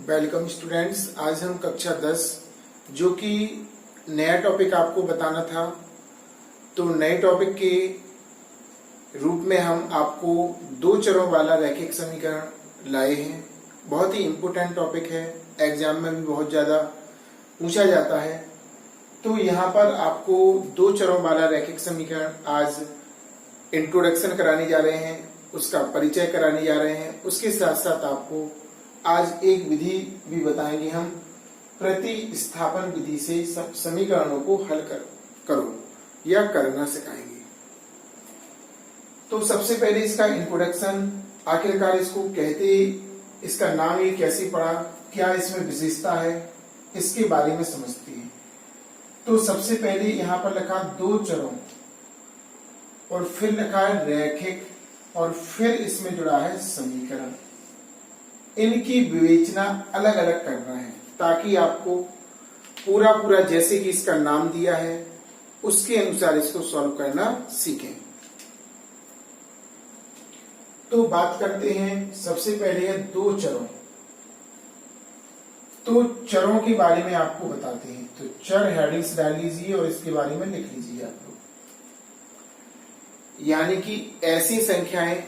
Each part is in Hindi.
Welcome students. आज हम कक्षा 10 जो कि नया टॉपिक आपको बताना था, तो नए टॉपिक के रूप में हम आपको दो चरों वाला रैखिक समीकरण लाए हैं। बहुत ही इम्पोर्टेंट टॉपिक है, एग्जाम में भी बहुत ज़्यादा पूछा जाता है। तो यहाँ पर आपको दो चरों वाला रैखिक समीकरण आज इंट्रोडक्शन कराने जा रहे हैं, उसका परिचय कराने जा रहे हैं। उसके साथ साथ आपको आज एक विधि भी बताएंगे हम, प्रतिस्थापन विधि से सब समीकरणों को हल करो या करना सिखाएंगे। तो सबसे पहले इसका इंट्रोडक्शन, आखिरकार इसको कहते, इसका नाम ये कैसे पड़ा, क्या इसमें विशेषता है, इसके बारे में समझते हैं। तो सबसे पहले यहाँ पर लिखा दो चरों और फिर लिखा है रैखिक और फिर इसमें जुड़ा है समीकरण। इनकी विवेचना अलग अलग करना है ताकि आपको पूरा जैसे कि इसका नाम दिया है उसके अनुसार इसको सॉल्व करना सीखें। तो बात करते हैं, सबसे पहले है दो चरों। तो चरों के बारे में आपको बताते हैं। तो चर हेडिंग्स डाल लीजिए और इसके बारे में लिख लीजिए आप लोग। यानी कि ऐसी संख्याएं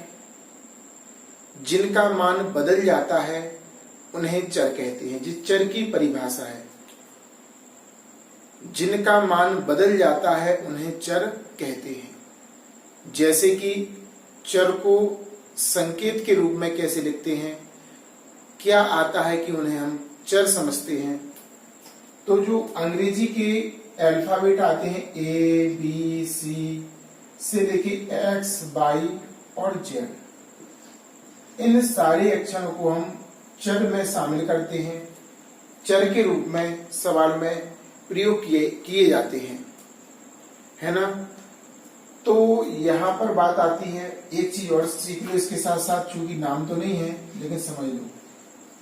जिनका मान बदल जाता है उन्हें चर कहते हैं। जिस चर की परिभाषा है, जिनका मान बदल जाता है उन्हें चर कहते हैं। जैसे कि चर को संकेत के रूप में कैसे लिखते हैं, क्या आता है कि उन्हें हम चर समझते हैं। तो जो अंग्रेजी के अल्फाबेट आते हैं ए बी सी से लेके एक्स वाई और जेड, इन सारे अक्षरों को हम चर में शामिल करते हैं, चर के रूप में सवाल में प्रयोग किए जाते हैं, है ना। तो यहाँ पर बात आती है, एक चीज और सीख लो इसके साथ साथ, चूंकि नाम तो नहीं है लेकिन समझ लो।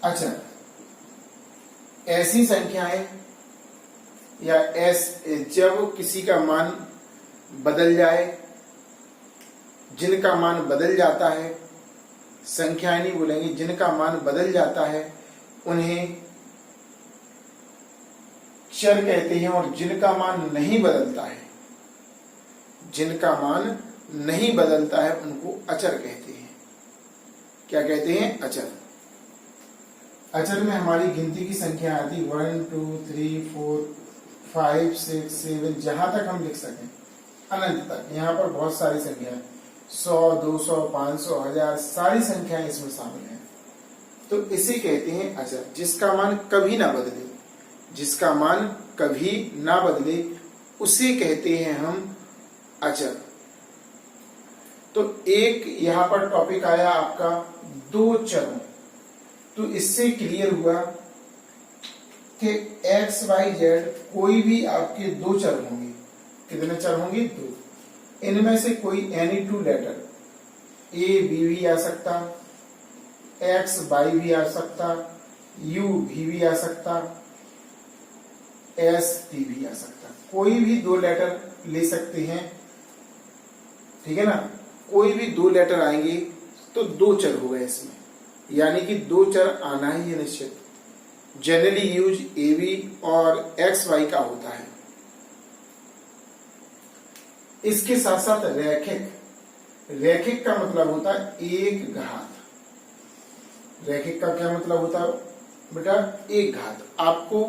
अच्छा, ऐसी संख्याएं या जब किसी का मान बदल जाए, जिनका मान बदल जाता है, संख्याएं नहीं बोलेंगे, जिनका मान बदल जाता है उन्हें चर कहते हैं। और जिनका मान नहीं बदलता है, जिनका मान नहीं बदलता है उनको अचर कहते हैं। क्या कहते हैं? अचर। अचर में हमारी गिनती की संख्या आती 1 2 3 4 5 6 7, जहां तक हम लिख सकें अनंत तक। यहाँ पर बहुत सारी संख्याएं, 100 200 500 1000, सारी संख्याएं इसमें शामिल हैं। तो इसे कहते हैं अचर, जिसका मान कभी ना बदले, जिसका मान कभी ना बदले उसे कहते हैं हम अचर। तो एक यहाँ पर टॉपिक आया आपका दो चरों। तो इससे क्लियर हुआ कि एक्स वाई जेड कोई भी आपके दो चर होंगे। कितने चर होंगे? दो। इनमें से कोई any two letter, A B भी आ सकता, एक्स वाई भी आ सकता, यू भी आ सकता, एस टी भी आ सकता। कोई भी दो लेटर ले सकते हैं, ठीक है ना। कोई भी दो लेटर आएंगे तो दो चर हो गए इसमें, यानी कि दो चर आना ही है निश्चित। जनरली यूज ए बी और एक्स वाई का होता है। इसके साथ साथ रैखिक, रैखिक का मतलब होता है एक घात। रैखिक का क्या मतलब होता है बेटा? एक घात। आपको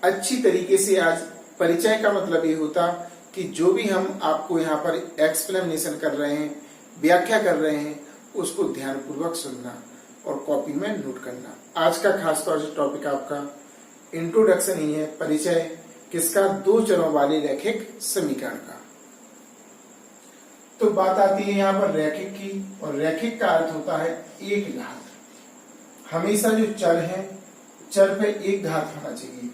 अच्छी तरीके से आज परिचय का मतलब ये होता कि जो भी हम आपको यहाँ पर एक्सप्लेनेशन कर रहे हैं, व्याख्या कर रहे हैं, उसको ध्यानपूर्वक सुनना और कॉपी में नोट करना। आज का खास तौर से टॉपिक आपका इंट्रोडक्शन ही है, परिचय किसका? दो चरों वाले रैखिक समीकरण का। तो बात आती है यहाँ पर रैखिक की, और रैखिक का अर्थ होता है एक घात। हमेशा जो चर है, चर पे एक घात होना चाहिए।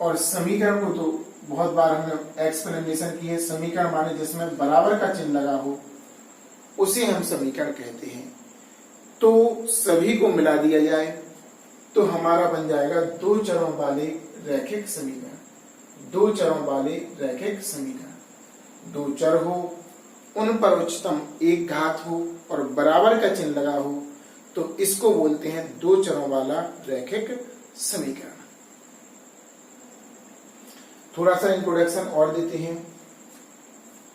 और समीकरण को तो बहुत बार हमने एक्सप्लेनेशन की है। समीकरण माने जिसमें बराबर का चिन्ह लगा हो उसे हम समीकरण कहते हैं। तो सभी को मिला दिया जाए तो हमारा बन जाएगा दो चरों वाले रैखिक समीकरण। दो चरों वाले रैखिक समीकरण, दो चर हो, उन पर उच्चतम एक घात हो और बराबर का चिन्ह लगा हो, तो इसको बोलते हैं दो चरों वाला रैखिक समीकरण। थोड़ा सा इंट्रोडक्शन और देते हैं।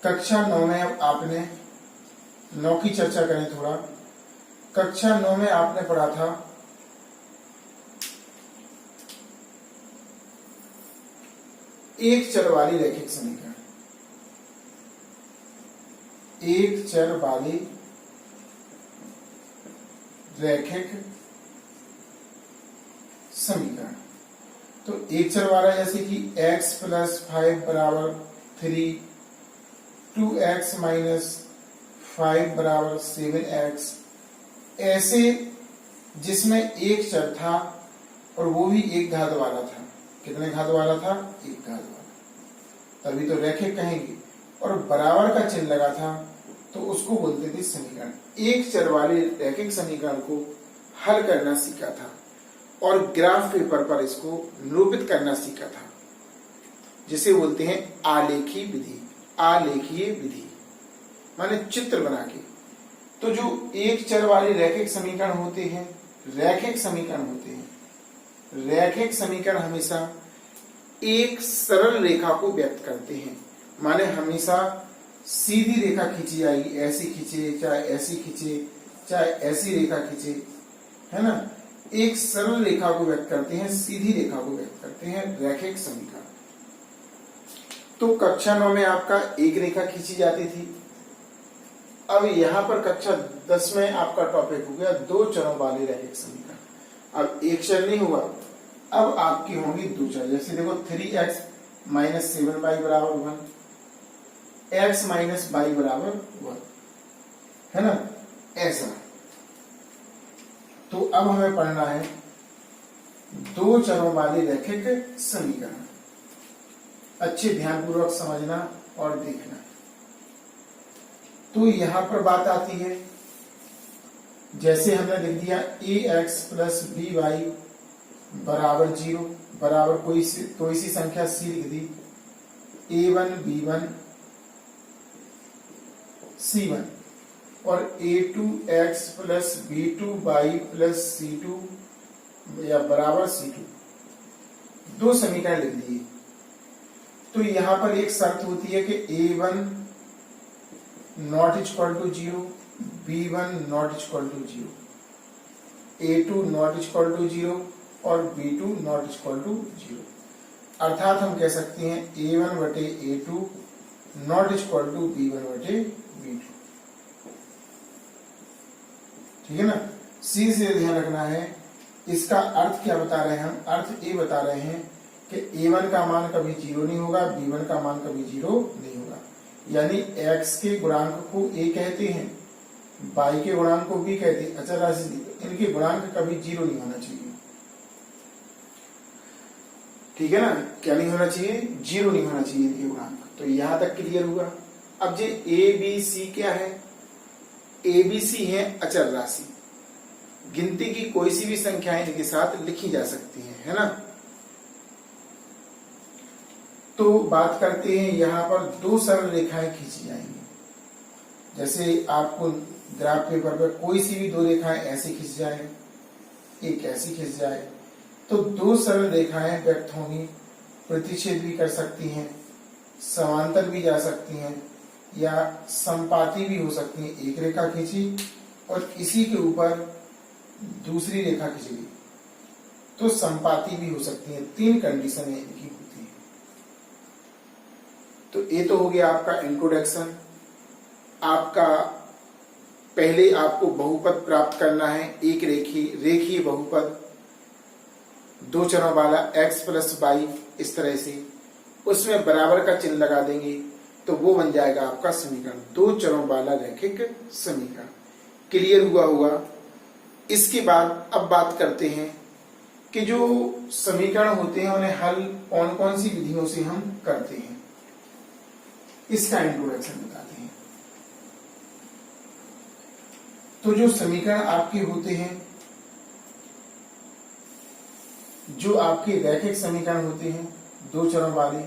कक्षा 9 में अब आपने 9 की चर्चा करें थोड़ा। कक्षा 9 में आपने पढ़ा था एक चर वाली रैखिक समीकरण। एक चर वाली रैखिक समीकरण। तो एक चर वाला जैसे कि x + 5 = 3, 2x - 5 = 7x, ऐसे जिसमें एक चर था और वो भी एक घात वाला था। कितने घात वाला था? एक घात वाला, तभी तो रैखिक कहेंगे। और बराबर का चिन्ह लगा था तो उसको बोलते थे समीकरण। एक चर वाले रैखिक समीकरण को हल करना सीखा था और ग्राफ पेपर पर इसको निरूपित करना सीखा था, जिसे बोलते हैं आलेखी विधि। आलेखीय विधि माने चित्र बना के। तो जो एक चर वाले रैखिक समीकरण होते हैं, रैखिक समीकरण होते हैं, रैखिक समीकरण हमेशा एक सरल रेखा को व्यक्त करते हैं। माने हमेशा सीधी रेखा खींची जाएगी, ऐसी खींचे चाहे ऐसी खींचे चाहे ऐसी रेखा खींचे, है ना। एक सरल रेखा को व्यक्त करते हैं, सीधी रेखा को व्यक्त करते हैं रैखिक समीकरण। तो कक्षा 9 में आपका एक रेखा खींची जाती थी। अब यहां पर कक्षा 10 में आपका टॉपिक हो गया दो चरों वाले रैखिक समीकरण। अब एक चर नहीं हुआ, अब आपकी होंगी दो चर। जैसे देखो 3x - 7y = 1, x - y = 1, है ना, ऐसा। तो अब हमें पढ़ना है दो चरों वाले रैखिक समीकरण। अच्छे ध्यानपूर्वक समझना और देखना। तो यहां पर बात आती है, जैसे हमने लिख दिया ax + by = 0, बराबर कोई सी संख्या c लिख दी, a1 b1 c1, और a2x + b2y + c2 या बराबर c2, दो समीकरण लिख दिए। तो यहां पर एक शर्त होती है कि a1 ≠ 0, b1 ≠ 0, a2 ≠ 0 और b2 ≠ 0। अर्थात हम कह सकते हैं a1/a2 ≠ b1/b2। ठीक है ना। सी से ध्यान रखना है। इसका अर्थ क्या बता रहे हैं हम? अर्थ ये बता रहे हैं कि a1 का मान कभी 0 नहीं होगा, b1 का मान कभी 0 नहीं होगा। यानी x के गुणांक को a कहते हैं, y के गुणांक को b कहते हैं, अचर राशि, इनके गुणांक कभी 0 नहीं होना चाहिए। ठीक है ना। क्या नहीं होना चाहिए? 0 नहीं होना चाहिए इनके गुणांक। तो यहां तक क्लियर हुआ। अब जे a b c क्या है? a b c है अचर राशि। गिनती की कोई सी भी संख्याएं इनके साथ लिखी जा सकती हैं, है ना। तो बात करते हैं, यहां पर दो सरल रेखाएं खींची जाएंगी। जैसे आपको ग्राफ पेपर पर कोई सी भी दो रेखाएं ऐसी खींच जाए, एक ऐसी खींच जाए, तो दो सरल रेखाएं व्यक्त होंगी। प्रतिच्छेद भी कर सकती हैं, समांतर भी जा सकती हैं, या संपाती भी हो सकती हैं। एक रेखा खींची और इसी के ऊपर दूसरी रेखा खींच ली तो संपाती भी हो सकती है। तीन कंडीशन इनकी होती है। तो ये तो हो गया आपका इंट्रोडक्शन। आपका पहले आपको बहुपद प्राप्त करना है, एक रेखीय बहुपद, दो चरों वाला x + y, इस तरह से उसमें बराबर का चिन्ह लगा देंगे तो वो बन जाएगा आपका समीकरण, दो चरों वाला रैखिक समीकरण। क्लियर हुआ होगा। इसके बाद अब बात करते हैं कि जो समीकरण होते हैं उन्हें हल कौन कौन सी विधियों से हम करते हैं, इसका इंट्रोडक्शन बताते हैं। तो जो समीकरण आपके होते हैं, जो आपके रैखिक समीकरण होते हैं दो चरों वाले,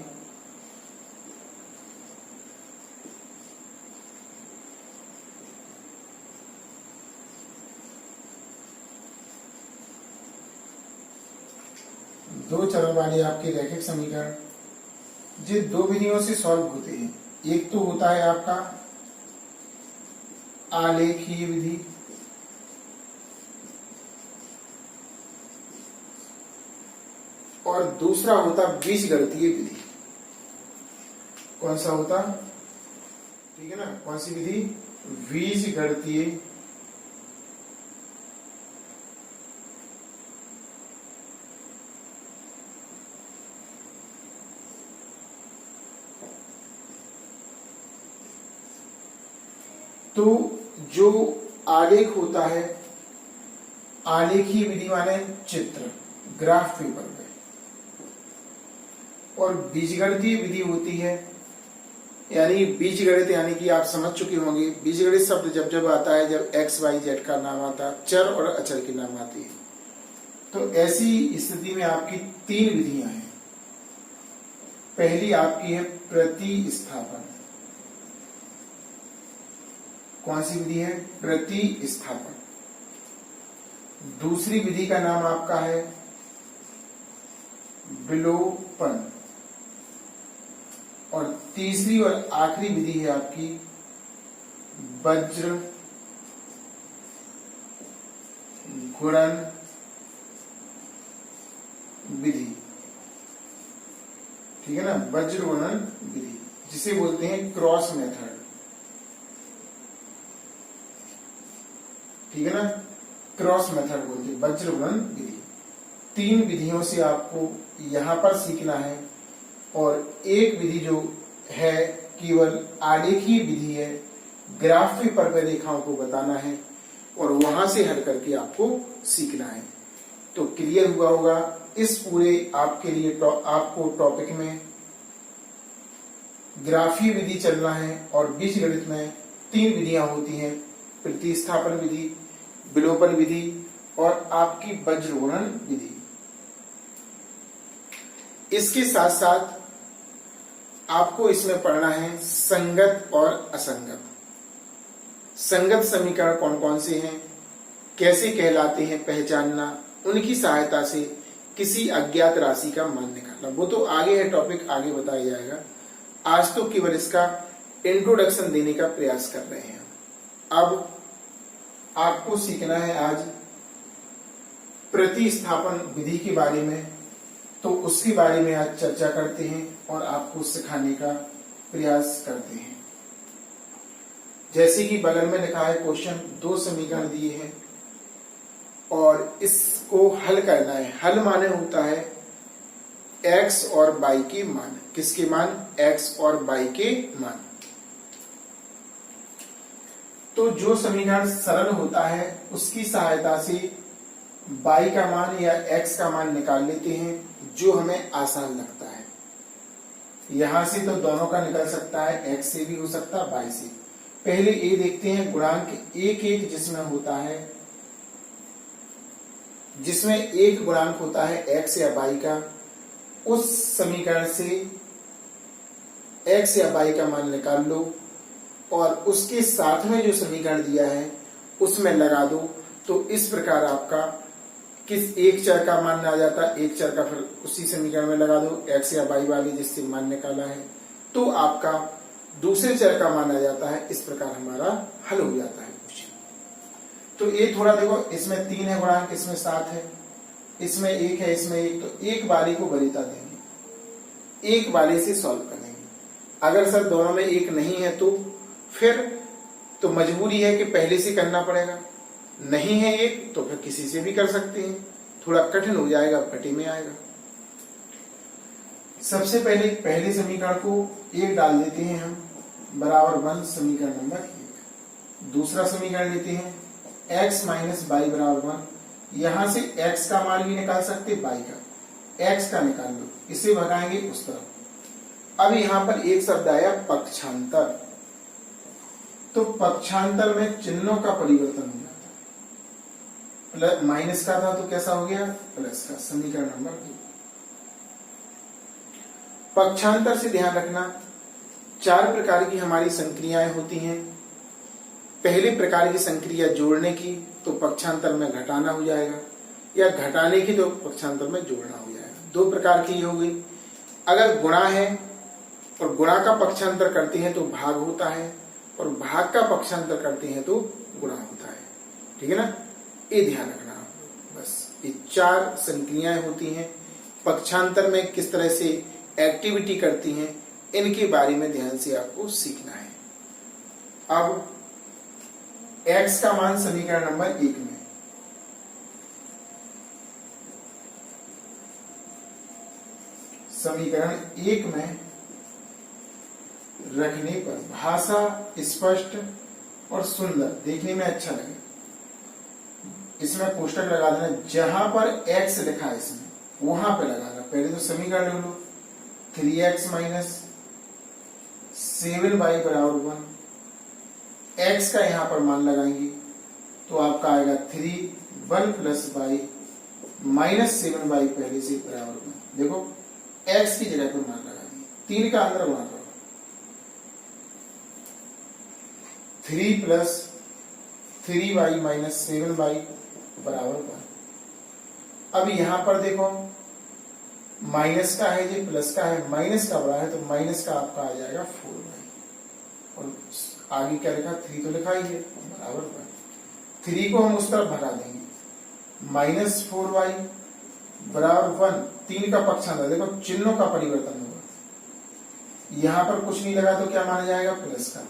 दो चरों वाले आपके रैखिक समीकरण जो दो विधियों से सॉल्व होते हैं। एक तो होता है आपका आलेखीय विधि, और दूसरा होता बीजगणितीय विधि। कौन सा होता? ठीक है ना, कौन सी विधि? बीजगणितीय तो जो आलेख होता है, आलेखीय विधि माने चित्र, ग्राफ पेपर में, और बीजगणितीय विधि होती है, यानी बीजगणित, यानी कि आप समझ चुके होंगे बीजगणित शब्द जब जब आता है जब एक्स वाई जेड का नाम आता है, चर और अचर के नाम आते हैं। तो ऐसी स्थिति में आपकी तीन विधियां हैं। पहली आपकी है प्रतिस्थापन। कौन सी विधि है? प्रतिस्थापन। दूसरी विधि का नाम आपका है विलोपन, और तीसरी और आखिरी विधि है आपकी वज्र गुणन विधि। ठीक है ना, वज्र गुणन विधि, जिसे बोलते हैं क्रॉस मेथड। ठीक है ना, क्रॉस मेथड बोलते हैं, वज्र गुणन विधि। तीन विधियों से आपको यहां पर सीखना है, और एक विधि जो है केवल आलेखीय विधि है, ग्राफ पेपर पर रेखाओं को बताना है और वहां से हल करके आपको सीखना है। तो क्लियर हुआ होगा इस पूरे आपके लिए आपको टॉपिक में ग्राफीय विधि चलना है, और बीजगणित में तीन विधियां होती हैं, प्रतिस्थापन विधि, विलोपन विधि और आपकी वज्र गुणन विधि। इसके साथ साथ आपको इसमें पढ़ना है संगत और असंगत। संगत समीकरण कौन कौन से हैं, कैसे कहलाते हैं, पहचानना, उनकी सहायता से किसी अज्ञात राशि का मान निकालना। वो तो आगे है, टॉपिक आगे बताया जाएगा। आज तो केवल इसका इंट्रोडक्शन देने का प्रयास कर रहे हैं। अब आपको सीखना है आज प्रतिस्थापन विधि के बारे में, तो उसके बारे में आज चर्चा करते हैं और आपको सिखाने का प्रयास करते हैं। जैसे कि बगल में लिखा है क्वेश्चन, दो समीकरण दिए हैं और इसको हल करना है। हल माने होता है x और y के मान। किसके मान? x और y के मान। तो जो समीकरण सरल होता है उसकी सहायता से y का मान या x का मान निकाल लेते हैं, जो हमें आसान लगता है। यहां से तो दोनों का निकल सकता है, x से भी हो सकता है, y से। पहले ये देखते हैं गुणांक एक एक जिसमें एक गुणांक होता है x या y का, उस समीकरण से x या y का मान निकाल लो और उसके साथ में जो समीकरण दिया है उसमें लगा दो। तो इस प्रकार आपका किस एक चर का मान आ जाता है, एक चर का फिर उसी समीकरण में लगा दो, x या y वाली जिससे मान निकाला है, तो आपका दूसरे चर का मान आ जाता है। इस प्रकार हमारा हल हो जाता है क्वेश्चन। तो ये थोड़ा देखो, इसमें 3 है गुणांक, इसमें 7 है, इसमें 1 है, इसमें 1, तो एक वाले को वरीयता देंगे, एक वाले से सॉल्व करेंगे। अगर सर दोनों में एक नहीं है तो फिर तो मजबूरी है कि पहले से करना पड़ेगा। नहीं है एक तो फिर किसी से भी कर सकते हैं, थोड़ा कठिन हो जाएगा, कटी में आएगा। सबसे पहले समीकरण को 1 डाल देते हैं हम, बराबर 1 समीकरण नंबर 1। दूसरा समीकरण लेते हैं x माइनस वाई बराबर 1। यहां से x का मान भी निकाल सकते, y का, x का निकाल लो, इसे भगाएंगे उस तरफ। अब यहां पर एक शब्द आया पक्षांतर, तो पक्षांतर में चिन्हों का परिवर्तन हो जाता है। प्लस माइनस का था तो कैसा हो गया, प्लस का। समीकरण नंबर 2। पक्षांतर से ध्यान रखना 4 प्रकार की हमारी संक्रियाएं होती हैं। पहले प्रकार की संक्रिया जोड़ने की, तो पक्षांतर में घटाना हो जाएगा, या घटाने की तो पक्षांतर में जोड़ना हो जाएगा। दो प्रकार की हो गई। अगर गुणा है और गुणा का पक्षांतर करते हैं तो भाग होता है, और भाग का पक्षांतर करते हैं तो गुणा होता है। ठीक है ना, ये ध्यान रखना आप लोग। बस ये चार संक्रियाएं होती हैं, पक्षांतर में किस तरह से एक्टिविटी करती हैं, इनके बारे में ध्यान से आपको सीखना है। अब x का मान समीकरण नंबर 1 में, समीकरण 1 में रखने पर भाषा स्पष्ट और सुंदर, देखने में अच्छा लगे, इसमें कोष्टक लगा देना। जहां पर x लिखा है इसमें वहां पे लगाना। पहले तो समीकरण लिख लो, 3x माइनस 7y बराबर 1। x का यहां पर मान लगाएंगे तो आपका आएगा 3 1 प्लस y माइनस 7y पहले से बराबर 1। देखो x की जगह पर मान लगा दिए, 3 का अंदर गुणा करो, 3 प्लस 3y माइनस 7y बराबर 1। अब यहां पर देखो माइनस का है, ये प्लस का है, माइनस का बड़ा है तो माइनस का आपका आ जाएगा 4y, और आगे क्या लिखा, 3 तो लिखा ही है बराबर 1। 3 को हम उस तरफ भगा देंगे, माइनस 4y बराबर 1। 3 का पक्षांतर, देखो चिन्हों का परिवर्तन होगा, यहां पर कुछ नहीं लगा तो क्या माना जाएगा, प्लस का,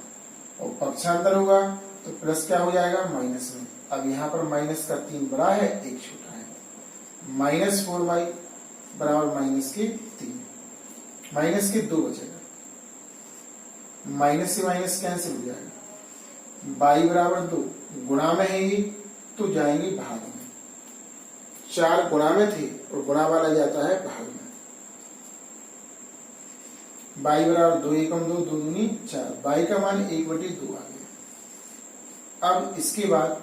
और पक्षांतर होगा तो प्लस क्या हो जाएगा, माइनस में। अब यहां पर माइनस का 3 बड़ा है, 1 छोटा है, माइनस 4y बराबर माइनस के 3, माइनस के 2 बचेगा, माइनस से माइनस कैंसिल हो जाएगा, y बराबर 2, गुणा में है ये तो जाएंगे भाग में। 4 गुणा में थे और गुणा वाला जाता है भाग में। y बराबर 2 एकम 2, 2 दूनी 4, y का मान 1/2 आ गया। अब इसके बाद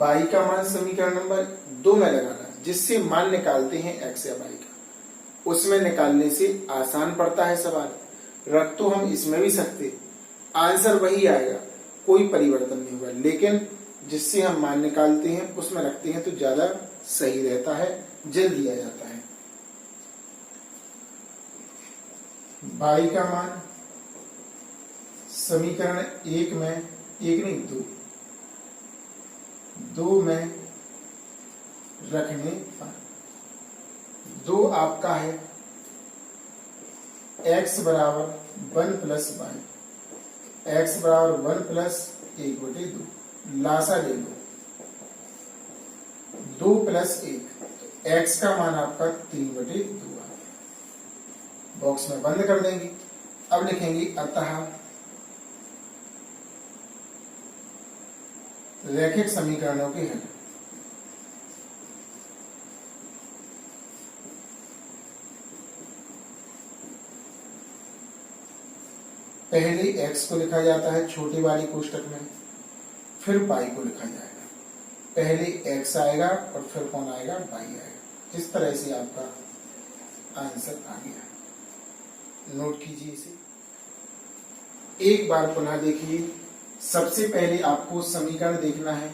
y का मान समीकरण नंबर 2 में लगाना, जिससे मान निकालते हैं x या y का, उसमें निकालने से आसान पड़ता है सवाल। रख तो हम इसमें भी सकते, आंसर वही आएगा, कोई परिवर्तन नहीं होगा, लेकिन जिससे हम मान निकालते हैं उसमें रखते हैं तो ज्यादा सही रहता है, जल्दी आ जाता है। y का मान समीकरण 1 में, 1 नहीं 2 में रखने पर 2 आपका है x बराबर 1 प्लस y, x बराबर 1 प्लस 1/2, लासा ले लो, 2 प्लस 1, x का मान आपका 3/2 आ गया। बॉक्स में बंद कर देंगे। अब लिखेंगे अतः रैखिक समीकरणों के हल। पहले x को लिखा जाता है छोटे वाले कोष्टक में, फिर y को लिखा जाएगा। पहले x आएगा और फिर कौन आएगा, y आएगा। इस तरह से आपका आंसर आ गया। नोट कीजिए इसे, एक बार पुनः देखिए। सबसे पहले आपको समीकरण देखना है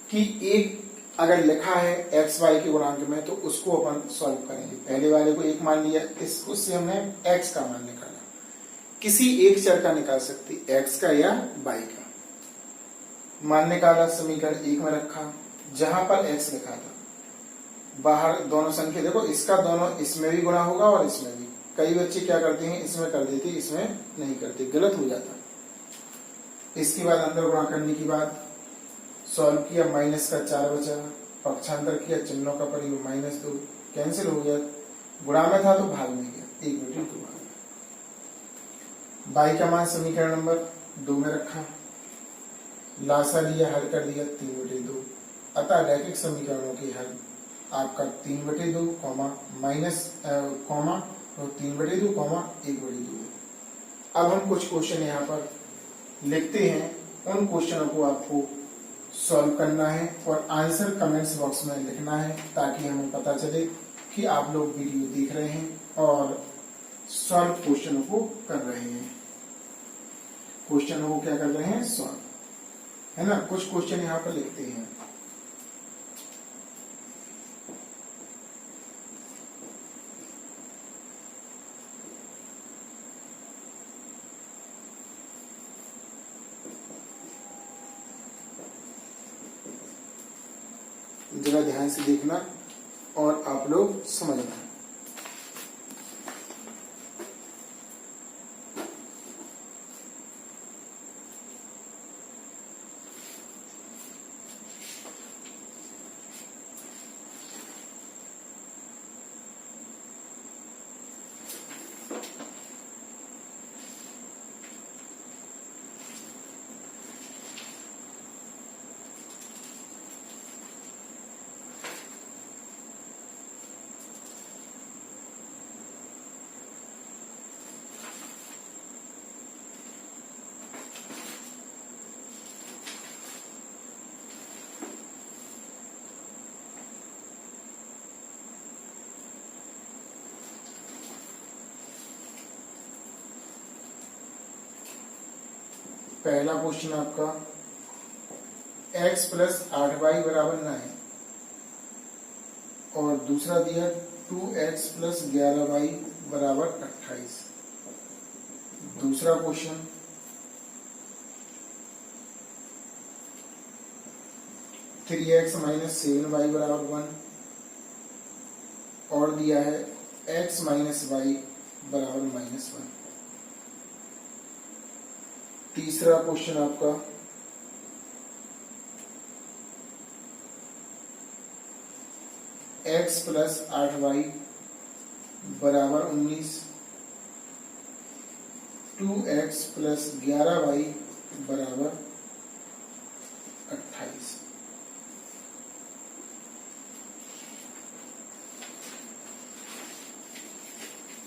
कि एक अगर लिखा है x y के गुणांक में तो उसको अपन सॉल्व करेंगे। पहले वाले को 1 मान लिया, उससे हमने x का मान निकाला। किसी एक चर का निकाल सकते, x का या y का। मान निकाला, समीकरण 1 में रखा, जहां पर x लिखा था, बाहर दोनों संख्या देखो, इसका दोनों इसमें भी गुणा होगा और इसमें भी। कई बच्चे क्या करते हैं, इसमें कर देते, इसमें नहीं करते, गलत हो जाता। इसके बाद अंदर गुणा करने के बाद सॉल्व किया, माइनस का 4 बचा, पक्षांतर किया, चिन्हों का परिवर्तन, -2 कैंसिल हो गया, गुणा में था तो भाग में गया, 1/2 आ गया। y का मान समीकरण नंबर 2 में रखा, लासा लिया, हल कर दिया, 3/2। अतः रैखिक समीकरणों के हल आपका 3/2 माइनस कॉमा 3/2 1/2 है। अब हम कुछ क्वेश्चन यहाँ पर लिखते हैं, उन क्वेश्चनों को आपको सॉल्व करना है और आंसर कमेंट्स बॉक्स में लिखना है, ताकि हमें पता चले कि आप लोग वीडियो देख रहे हैं और सॉल्व क्वेश्चनों को कर रहे हैं। क्वेश्चनों को क्या कर रहे हैं, सॉल्व, है ना। कुछ क्वेश्चन यहाँ पर लिखते हैं। जरा ध्यान से देखना और आप लोग समझना। पहला क्वेश्चन आपका x प्लस 8y बराबर 9 और दूसरा दिया 2x प्लस 11y बराबर 28। दूसरा क्वेश्चन 3x माइनस 7y बराबर 1 और दिया है x माइनस y बराबर -1। तीसरा क्वेश्चन आपका x प्लस 8y बराबर 19, 2x प्लस 11y बराबर 28।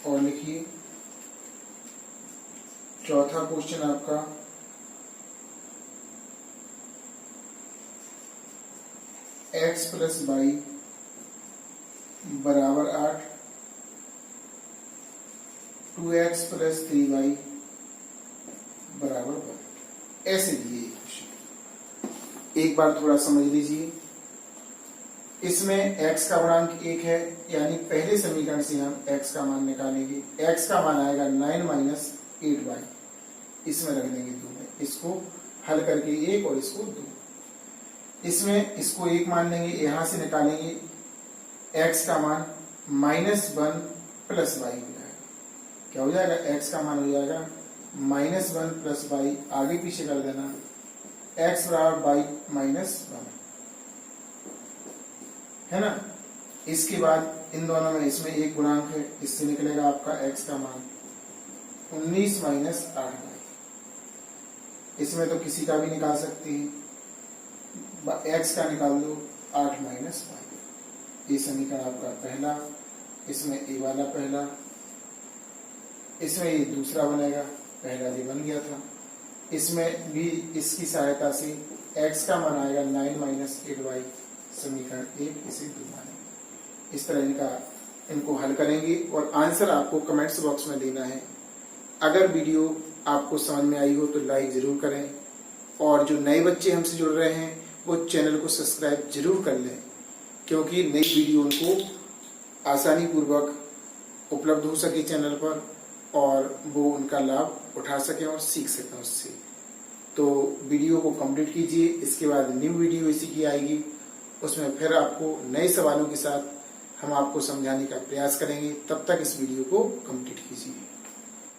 और लिखिए चौथा क्वेश्चन आपका x प्लस y बराबर 8, 2x प्लस 3y बराबर 1। ऐसे दिए क्वेश्चन। एक बार थोड़ा समझ लीजिए। इसमें x का गुणांक 1 है, यानी पहले समीकरण से हम x का मान निकालेंगे। x का मान आएगा 9 माइनस 8y, इसमें रख देंगे 2 में। इसको हल करके 1 और इसको 2। इसमें इसको 1 मान लेंगे, यहां से निकालेंगे x का मान -1 प्लस y हो जाएगा। क्या हो जाएगा? x का मान हो जाएगा -1 प्लस y, आगे पीछे कर देना, x बराबर y -1 है ना। इसके बाद इन दोनों में इसमें एक गुणांक है, इससे निकलेगा आपका x का मान 19 माइनस 8y। इसमें तो किसी का भी निकाल सकते हैं, x का निकाल दो 8 माइनस y। ये समीकरण आपका पहला, इसमें ये वाला पहला, इसमें ये दूसरा बनेगा, पहला ये बन गया था। इसमें भी इसकी सहायता से x का मान आएगा 9 माइनस 8y, समीकरण 1, इसे 2 मानेंगे। इस तरह इनको हल करेंगे और आंसर आपको कमेंट्स बॉक्स में देना है। अगर वीडियो आपको समझ में आई हो तो लाइक जरूर करें, और जो नए बच्चे हमसे जुड़ रहे हैं वो चैनल को सब्सक्राइब जरूर कर लें, क्योंकि नई वीडियो उनको आसानी पूर्वक उपलब्ध हो सके चैनल पर, और वो उनका लाभ उठा सकें और सीख सकें उससे। तो वीडियो को कंप्लीट कीजिए। इसके बाद न्यू वीडियो इसी की आएगी, उसमें फिर आपको नए सवालों के साथ हम आपको समझाने का प्रयास करेंगे। तब तक इस वीडियो को कंप्लीट कीजिए।